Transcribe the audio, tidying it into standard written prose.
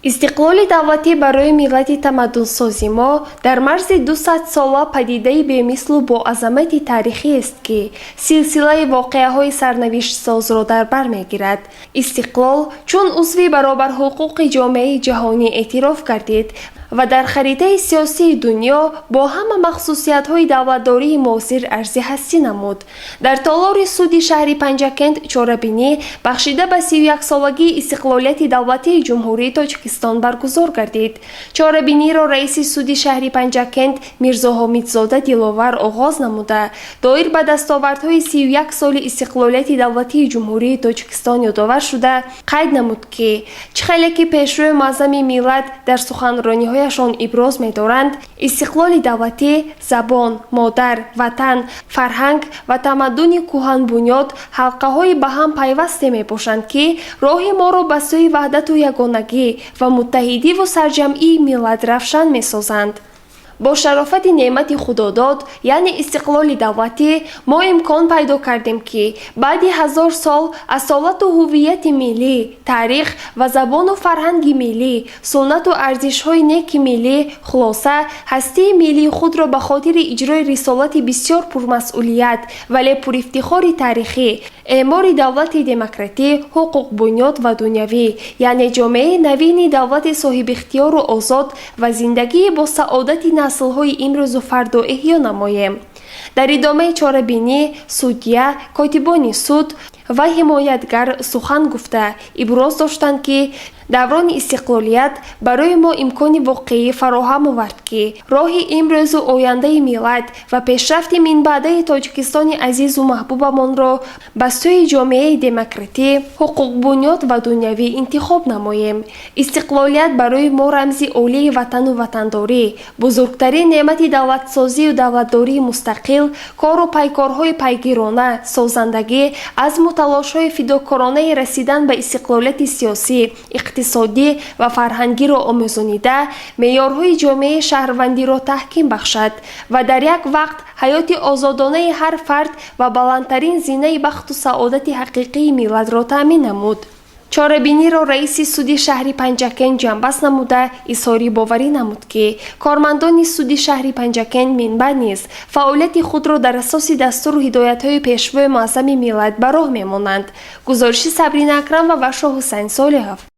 استقلال دولتی برای ملت تمدن‌سازی ما در مرز 200 ساله پدیده‌ای بی‌مثل و با عظمت تاریخی است که سلسله واقعه‌های سرنوشت ساز را در بر می‌گیرد. استقلال چون عضو برابر حقوق جامعه جهانی اعتراف گردید و در خریطه سیاسی دنیا با همه مخصوصیت‌های دولتداری معاصر ارزی هستی نمود. در تالار سود شهر پنجکند چاره‌بینی بخشیده به 31 سالگی استقلالیت دولتی جمهوری تاجیکستان برگزار گردید. چاره‌بینی را رئیس سود شهر پنجکند میرزا حامدزاده دلاور آغاز نموده دایر به دستاوردهای 31 سال استقلالیت دولتی جمهوری تاجیکستان یادآور شده قید نمود که چه پیشرو معظم ملت در سخنرانی‌های شان ابراز می‌دارند. استقلال دولتی زبان، مادر، وطن، فرهنگ و تمدن کهن بنیاد حلقه‌های به هم پیوسته می‌باشند که راه ما را به سوی وحدت و یگانگی و متحدی و سرجمعی ملت روشن می‌سازند. با شرافت نعمت خداداد یعنی استقلال دولتی ما امکان پیدا کردیم که بعد 1000 سال اصالت و هویت ملی، تاریخ و زبان و فرهنگ ملی، سنت و ارزش‌های نیک ملی، خلاصه هستی ملی خود را به خاطر اجرای رسالت بسیار پرمسئولیت ولی پر افتخار تاریخی، اعمار دولت دموکراتی، حقوق بنیاد و دنیوی یعنی جامعه نوین دولت صاحب اختیار و آزاد و زندگی با سعادت نسل‌های امروز و فردا احیا نماییم. در ادامه چاره‌بینی سودیه، کاتبان سود و حمایتگر سخن گفته ابراز داشتند که دوران استقلالیت برای ما امکان واقعی فراهم آورد که راه امروز و آینده ملت و پیشرفت من بعده تاجیکستان عزیز و محبوبمان را به سوی جامعه دموکراتی، حقوق بنیاد و دنیوی انتخاب نماییم. استقلالیت برای ما رمز عالی وطن و وطنداری، بزرگترین نعمت دولتسازی و دولتداری مستقل، کار و پیکارهای پیگیرانه، سازندگی از تلاش‌های فداکارانه رسیدن به استقلالیت سیاسی، اقتصادی و فرهنگی را آموزانیده معیارهای جامعه شهروندی را تحکیم بخشد و در یک وقت حیات آزادانه هر فرد و بلندترین زینه بخت و سعادت حقیقی ملت را تامین نمود. چاره‌بینی را رئیس سود شهر پنجکند جنبش نموده اظهار باوری نمود که کارمندان سود شهر پنجکند منبع نیز فعالیت خود را در اساس دستور و هدایت‌های پیشوا معظم ملت به راه می‌مانند. گزارش صبرین اکرم و وشا حسین صالحov.